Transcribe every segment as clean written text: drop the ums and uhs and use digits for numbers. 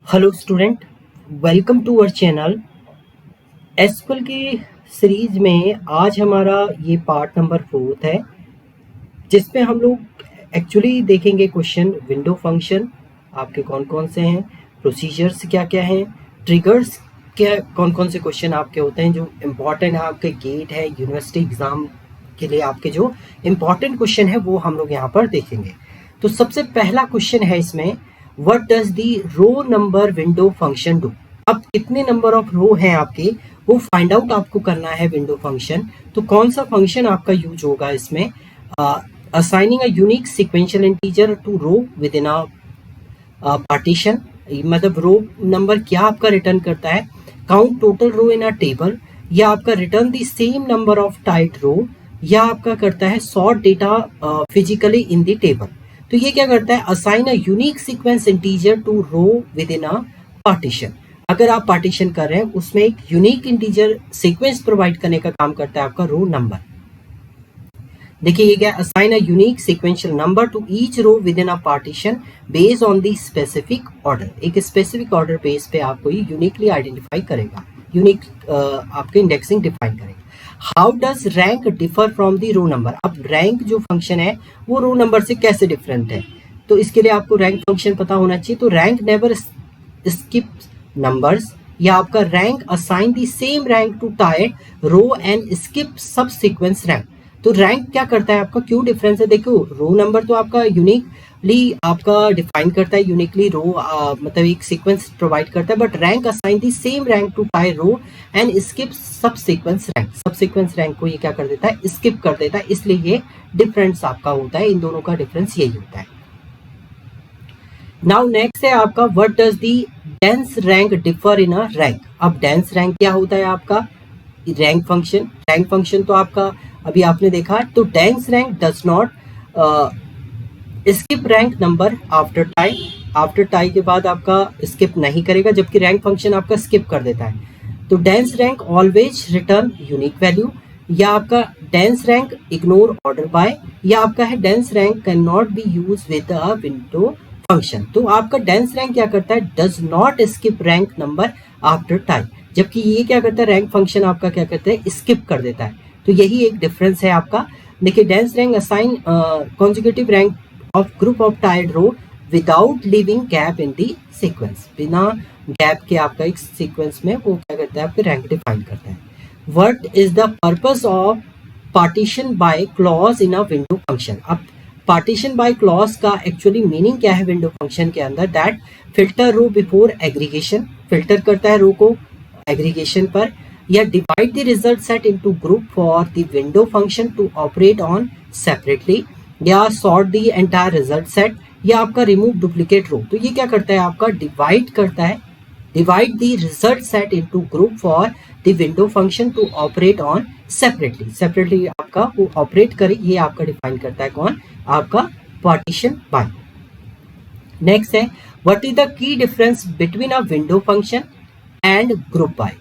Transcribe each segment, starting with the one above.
Hello student, welcome to our channel. SQL की series में आज हमारा ये पार्ट नंबर 4 है, जिसमें हम लोग एक्चुअली देखेंगे क्वेश्चन विंडो फंक्शन आपके कौन कौन से हैं, प्रोसीजर्स क्या क्या हैं, ट्रिगर्स क्या कौन कौन से क्वेश्चन आपके होते हैं जो इम्पोर्टेंट है, आपके गेट है यूनिवर्सिटी एग्जाम के लिए आपके जो इम्पोर्टेंट क्वेश्चन है वो हम लोग यहाँ पर देखेंगे। तो सबसे पहला क्वेश्चन है इसमें, what does the row number window function do. अब कितने नंबर ऑफ रो हैं आपके वो फाइंड आउट आपको करना है विंडो फंक्शन। तो कौन सा फंक्शन आपका यूज होगा इसमें, assigning a unique sequential integer to row within a partition, मतलब रो नंबर क्या आपका रिटर्न करता है, count total row in a table, या आपका return the same number of tied row, या आपका करता है sort data physically in the table. तो ये क्या करता है, assign a unique sequence integer to row within a partition. अगर आप पार्टीशन कर रहे हैं उसमें एक यूनिक इंटीजर सीक्वेंस प्रोवाइड करने का काम करता है आपका रो नंबर। देखिए ये क्या, assign a unique sequential number to each row within a partition based on the specific order. एक स्पेसिफिक ऑर्डर बेस पे आपको ये यूनिकली आइडेंटिफाई करेगा, यूनिक आपके इंडेक्सिंग डिफाइन करेगा। How does rank differ from the row number. अब rank जो function है वो रो नंबर से कैसे डिफरेंट है, तो इसके लिए आपको रैंक फंक्शन पता होना चाहिए। तो रैंक नेवर स्किप नंबर्स, या आपका rank assign the same rank to tied row and skip subsequent rank. तो रैंक क्या करता है आपका, क्यों डिफरेंस है, देखो रो नंबर तो आपका यूनिकली आपका डिफाइन करता है, यूनिकली रो मतलब एक सीक्वेंस प्रोवाइड करता है, but rank assign the same rank to tie row and skip subsequent rank. Subsequent rank को ये क्या कर देता है, स्किप कर देता है, इसलिए ये डिफरेंस आपका होता है, इन दोनों का डिफरेंस यही होता है। नाउ नेक्स्ट है आपका, what does the dense rank differ in a rank. अब डेंस रैंक क्या होता है आपका, रैंक फंक्शन। रैंक फंक्शन तो आपका अभी आपने देखा, तो dense rank does not skip rank number after tie. After tie के बाद आपका स्किप नहीं करेगा, जबकि रैंक फंक्शन आपका स्किप कर देता है। तो dense rank always return unique value, या आपका dense rank ignore order by, या आपका है dense rank can not be use with a window function. तो आपका डेंस रैंक क्या करता है, does not skip rank number after tie, जबकि ये क्या करता है, रैंक फंक्शन आपका क्या करता है, स्किप कर देता है। तो यही एक डिफरेंस है आपका। देखिए dense rank assign consecutive rank of group of tied row without leaving gap in the sequence. बिना गैप के आपका एक सीक्वेंस में वो क्या करता है, आपके रैंक डिफाइन करता है। What is the purpose of partition by clause in a window function. अब पार्टीशन बाय क्लॉज का एक्चुअली मीनिंग क्या है विंडो फंक्शन के अंदर, that filter row before aggregation, filter करता है रो को एग्रीगेशन पर, या divide the result set into group for the window function to operate on separately, या sort the entire result set, या आपका रिमूव डुप्लीकेट रो। तो ये क्या करता है आपका, डिवाइड करता है, divide the result set into group for the window function to operate on separately. Separately आपका वो ऑपरेट करे, ये आपका डिफाइन करता है कौन, आपका पार्टीशन बाय। नेक्स्ट है, what is the key difference between a window function and group bye.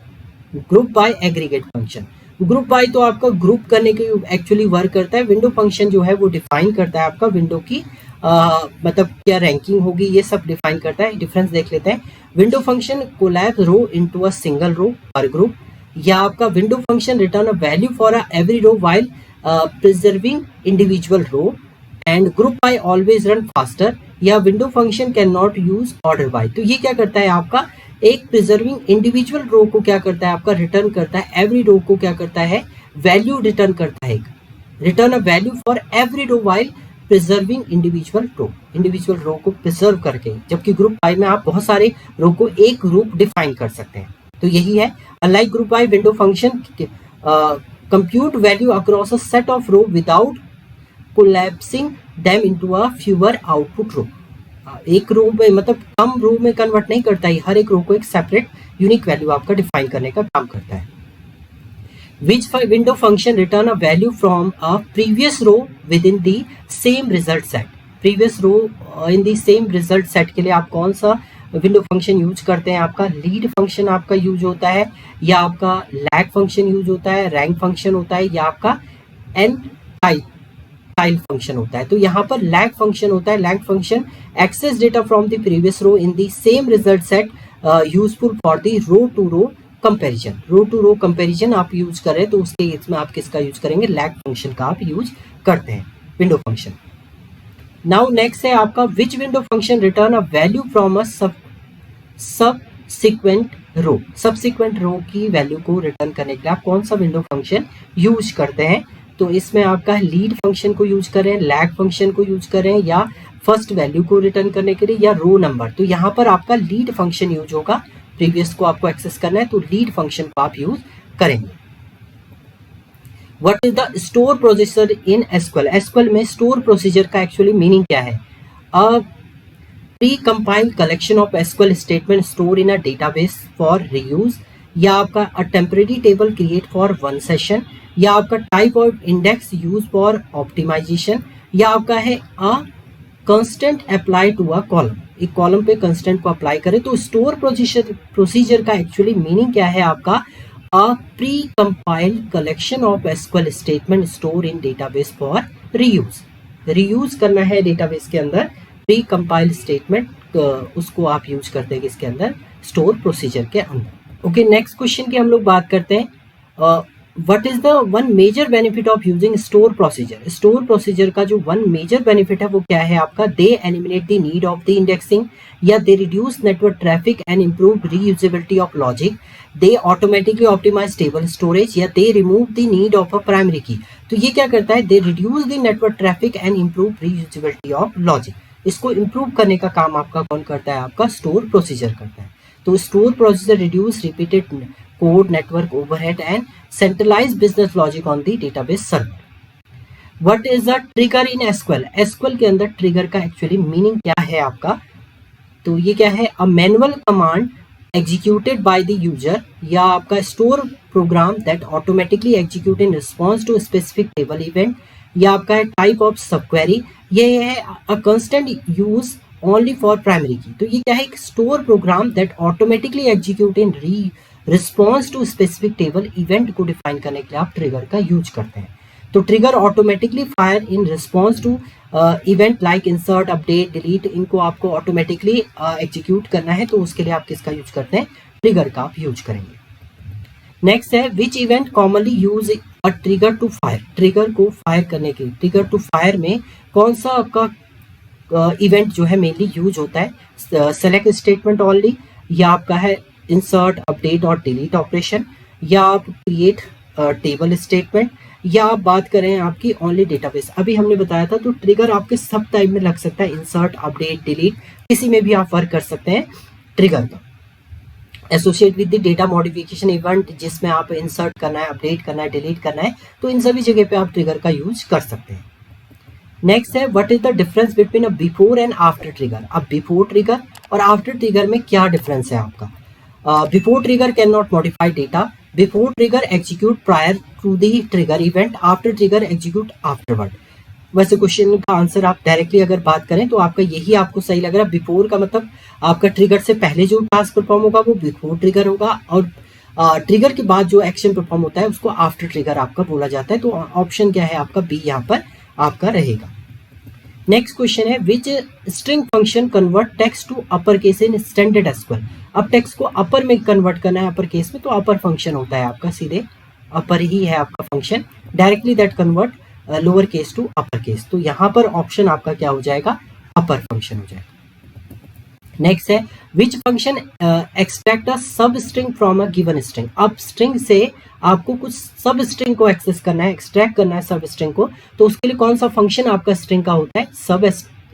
Group by aggregate function, group by तो आपका ग्रुप करने के एक्चुअली वर्क करता है, विंडो फंक्शन जो है वो डिफाइन करता है आपका विंडो की मतलब क्या रैंकिंग होगी, ये सब डिफाइन करता है। डिफरेंस देख लेते हैं, window function collapse row into a single row per group, या आपका window function return a value for a every row while preserving individual row, and group by always run faster, या window function can not use order by. तो ये क्या करता है आपका, एक प्रिजर्विंग इंडिविजुअल रो को क्या करता है आपका, रिटर्न करता है, एवरी रो को क्या करता है, वैल्यू रिटर्न करता है, return a value for every row while preserving individual row, individual row को प्रिजर्व करके। जबकि ग्रुप बाय में आप बहुत सारे रो को एक ग्रुप डिफाइन कर सकते हैं। तो यही है, unlike group by window function compute value across a set of row without collapsing them into a fewer output row. एक रो में मतलब कम रो में कन्वर्ट नहीं करता है, हर एक रो को एक सेपरेट यूनिक वैल्यू आपका डिफाइन करने का काम करता है। Which window function return a value from a previous row within the same result set। previous row in the same result set के लिए आप कौन सा विंडो फंक्शन यूज करते हैं, आपका लीड फंक्शन आपका यूज होता है, या आपका लैग फंक्शन यूज होता है, रैंक फंक्शन होता है, या आपका एन टाइप child फंक्शन होता है। तो यहाँ पर lag फंक्शन होता है। lag function access data from the previous row in the same result set, useful for the row to row comparison. Row to row comparison आप यूज कर रहे हैं तो उसके केस में आप किसका यूज करेंगे, lag फंक्शन का आप यूज करते हैं, विंडो फंक्शन। नाउ नेक्स्ट है आपका which window function return a value from a subsequent row. Subsequent row की वैल्यू को रिटर्न करने के लिए आप कौन सा विंडो फंक्शन यूज करते हैं। तो इसमें आपका लीड फंक्शन को यूज करें, लैग फंक्शन को यूज करें, या फर्स्ट वैल्यू को रिटर्न करने के लिए, या रो नंबर। तो यहाँ पर आपका लीड फंक्शन यूज होगा। प्रीवियस को आपको एक्सेस करना है तो लीड फंक्शन को आप यूज करेंगे। What is the store procedure in SQL. SQL में स्टोर प्रोसीजर का एक्चुअली मीनिंग क्या है, a precompiled collection of SQL statement store in a database for reuse, या आपका a temporary table create for one session, या आपका type of index use for optimisation, या आपका है a constant apply to a column, एक column पे constant को अप्लाई करें। तो स्टोर प्रोसीजर का एक्चुअली मीनिंग क्या है आपका, अ pre compiled collection of SQL statement store in database for reuse. Reuse करना है डेटाबेस के अंदर, प्री कंपाइल्ड स्टेटमेंट उसको आप यूज करते हैं किसके अंदर, स्टोर प्रोसीजर के अंदर। ओके, नेक्स्ट क्वेश्चन की हम लोग बात करते हैं, what is the one major benefit of using store procedure. Store procedure का जो वन मेजर बेनिफिट है वो क्या है आपका, they eliminate the need of the indexing, या they reduce network traffic and improve reusability of logic, they automatically optimise table storage, या they remove the need of a primary key. तो ये क्या करता है, they reduce the network traffic and improve reusability of logic. इसको improve करने का काम आपका कौन करता है, आपका स्टोर प्रोसीजर करता है। तो store procedure reduce repeated code, network overhead and centralise business logic on the database server. What is a trigger in SQL. SQL के अंदर ट्रिगर का एक्चुअली मीनिंग क्या है आपका, तो ये क्या है, a manual command executed by the user, या आपका store program that automatically execute in response to specific table event, या आपका है टाइप ऑफ सब क्वेरी, ये है a constant use only for primary key. तो ये क्या है, एक store program that automatically execute in response to specific table event को डिफाइन करने के लिए आप ट्रिगर का यूज करते हैं। तो trigger automatically fire in response to event like insert, update, delete, इनको आपको ऑटोमेटिकली एग्जीक्यूट करना है तो उसके लिए आप किसका यूज करते हैं, ट्रिगर का आप यूज करेंगे। नेक्स्ट है which event commonly use a trigger to fire. Trigger को फायर करने के लिए, ट्रिगर टू फायर में कौन सा आपका इवेंट जो है मेनली यूज होता है, सेलेक्ट स्टेटमेंट ओनली, या आपका है इंसर्ट, अपडेट और डिलीट ऑपरेशन, या आप क्रिएट टेबल स्टेटमेंट, या आप बात करें आपकी ओनली डेटाबेस। अभी हमने बताया था तो ट्रिगर आपके सब टाइप में लग सकता है, इंसर्ट, अपडेट, डिलीट, किसी में भी आप वर्क कर सकते हैं ट्रिगर का। Associate with the data modification event, जिसमें आप इंसर्ट करना है, अपडेट करना है, डिलीट करना है, तो इन सभी जगह पे आप ट्रिगर का यूज कर सकते हैं। नेक्स्ट है what is the difference between a before and after trigger. अब बिफोर ट्रिगर और आफ्टर ट्रिगर में क्या डिफरेंस है आपका। Before trigger cannot modify data, before trigger execute prior to the trigger event, after trigger execute afterward. वैसे question का answer आप directly अगर बात करें तो आपका यही आपको सही लग रहा है। बिफोर का मतलब आपका ट्रिगर से पहले जो टास्क परफॉर्म होगा वो बिफोर ट्रिगर होगा, और ट्रिगर के बाद जो एक्शन परफॉर्म होता है उसको आफ्टर ट्रिगर आपका बोला जाता है। तो ऑप्शन क्या है आपका, बी यहाँ पर आपका रहेगा। नेक्स्ट क्वेश्चन है which string function convert text to upper case in standard SQL. अब टेक्स्ट को अपर में कन्वर्ट करना है, अपर केस में, तो अपर फंक्शन होता है आपका, सीधे अपर ही है आपका function, directly that convert lower case to upper case. तो यहाँ पर ऑप्शन आपका क्या हो जाएगा, अपर फंक्शन हो जाएगा। नेक्स्ट है विच फंक्शन एक्सट्रैक्ट अ सब string from a given string. अब स्ट्रिंग से आपको कुछ सब स्ट्रिंग को एक्सेस करना है, एक्सट्रैक्ट करना है सब स्ट्रिंग को, तो उसके लिए कौन सा फंक्शन आपका स्ट्रिंग का होता है, सब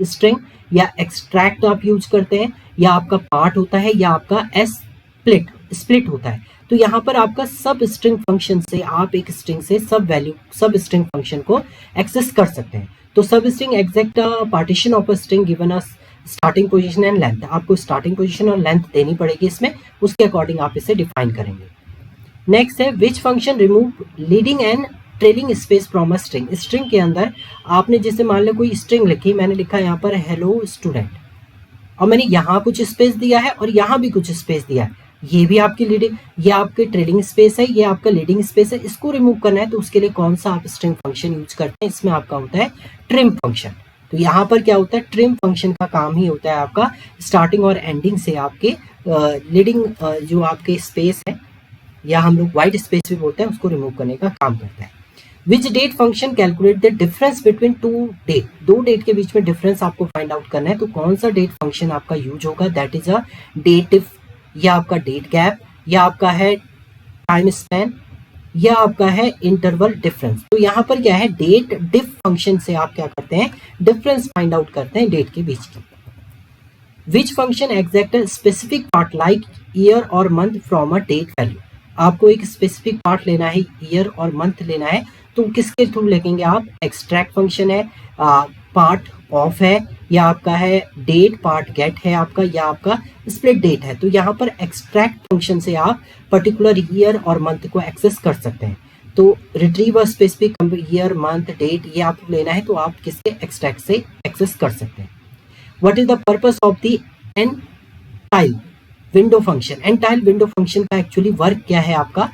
स्ट्रिंग, या एक्सट्रैक्ट आप यूज करते हैं, या आपका पार्ट होता है, या आपका स्प्लिट होता है। तो यहाँ पर आपका सब स्ट्रिंग फंक्शन से आप एक स्ट्रिंग से सब स्ट्रिंग फंक्शन को एक्सेस कर सकते हैं। तो सब string exact partition of a string given a starting position and length, आपको स्टार्टिंग पोजीशन और लेंथ देनी पड़ेगी इसमें, उसके अकॉर्डिंग आप इसे डिफाइन करेंगे। नेक्स्ट है which function remove leading and trailing space from a string. String के अंदर आपने जैसे मान लो कोई स्ट्रिंग लिखी, मैंने लिखा यहाँ पर हेलो स्टूडेंट, और मैंने यहाँ कुछ स्पेस दिया है और यहाँ भी कुछ स्पेस दिया है, ये भी आपकी लीडिंग, ये आपके ट्रेलिंग स्पेस है, ये आपका लीडिंग स्पेस है, इसको रिमूव करना है तो उसके लिए कौन सा आप स्ट्रिंग फंक्शन यूज करते हैं, इसमें आपका होता है ट्रिम फंक्शन। तो यहाँ पर क्या होता है, ट्रिम फंक्शन का काम ही होता है आपका स्टार्टिंग और एंडिंग से आपके लीडिंग जो आपके स्पेस है या हम लोग वाइट स्पेस भी बोलते हैं उसको रिमूव करने का काम करता है। Which date function calculate the difference between two date, दो डेट के बीच में डिफरेंस आपको फाइंड आउट करना है तो कौन सा डेट फंक्शन आपका यूज होगा, that is a date if, या आपका डेट गैप, या आपका है टाइम स्पैन, या आपका है इंटरवल डिफरेंस। तो यहाँ पर क्या है, डेट डिफ फंक्शन से आप क्या करते हैं, डिफरेंस फाइंड आउट करते हैं डेट के बीच की। Which function exact specific part like year और month from a date value, आपको एक स्पेसिफिक पार्ट लेना है, ईयर और मंथ लेना है तो किसके थ्रू लेंगे आप, एक्सट्रैक्ट फंक्शन है, पार्ट ऑफ है, या आपका है डेट पार्ट गेट है आपका, या आपका स्प्लिट डेट है। तो यहाँ पर एक्सट्रैक्ट फंक्शन से आप पर्टिकुलर ईयर और मंथ को एक्सेस कर सकते हैं। तो retrieve a specific year month date ये आपको लेना है तो आप किसके एक्सट्रैक्ट से एक्सेस कर सकते हैं। What is the purpose of the ntile window function, ntile window function का एक्चुअली वर्क क्या है आपका,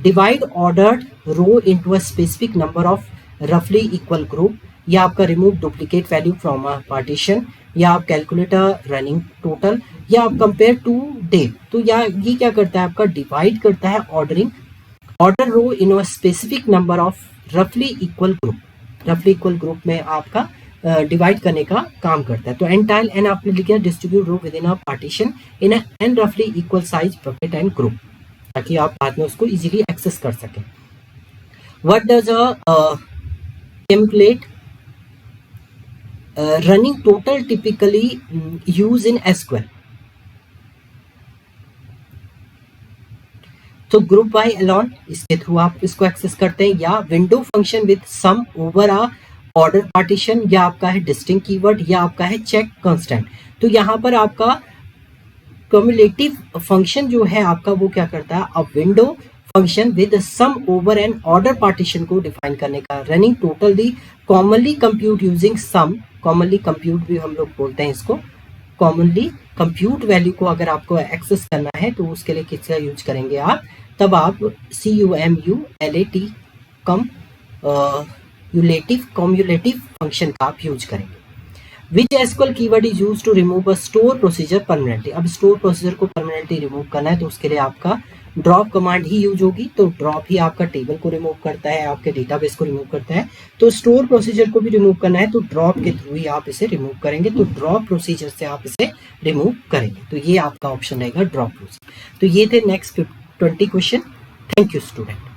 divide ordered row into a specific number of रफली इक्वल ग्रुप, या आपका remove duplicate value from a partition, या आप कैलकुलेट अ रनिंग टोटल, या आप कंपेयर टू डेट। तो ये क्या करता है आपका, डिवाइड करता है order row in a specific number of रफली इक्वल ग्रुप, रफली इक्वल ग्रुप में आपका डिवाइड करने का काम करता है। तो एंटाइल एन आपने लिखा distribute row within a partition in n रफली equal size bucket and group, ताकि आप बाद में उसको इजीली एक्सेस कर सकें। What does a template running total typically use in SQL, तो ग्रुप बाय एलॉन इसके थ्रू आप इसको एक्सेस करते हैं, या window function with sum over a order partition, या आपका है डिस्टिंक्ट कीवर्ड, या आपका है चेक कांस्टेंट। तो यहाँ पर आपका क्यूमुलेटिव फंक्शन जो है आपका वो क्या करता है, अब window function with sum over an order partition को डिफाइन करने का, running totally commonly compute using sum, commonly compute भी हम लोग बोलते हैं इसको, कॉमनली कंप्यूट वैल्यू को अगर आपको एक्सेस करना है तो उसके लिए किसका यूज करेंगे आप, तब आप CUMULAT कॉम्युलेटिव फंक्शन का आप यूज करेंगे। Which SQL keyword is use to remove a store procedure permanently, अब स्टोर प्रोसीजर को परमानेंटली रिमूव करना है तो उसके लिए आपका ड्रॉप कमांड ही यूज होगी। तो ड्रॉप ही आपका टेबल को रिमूव करता है, आपके डेटाबेस को रिमूव करता है। तो स्टोर प्रोसीजर को भी रिमूव करना है तो ड्रॉप के थ्रू ही आप इसे रिमूव करेंगे, तो ड्रॉप प्रोसीजर से आप इसे रिमूव करेंगे। तो ये आपका ऑप्शन रहेगा ड्रॉप प्रोसीजर। तो ये थे next 20 question. Thank you student.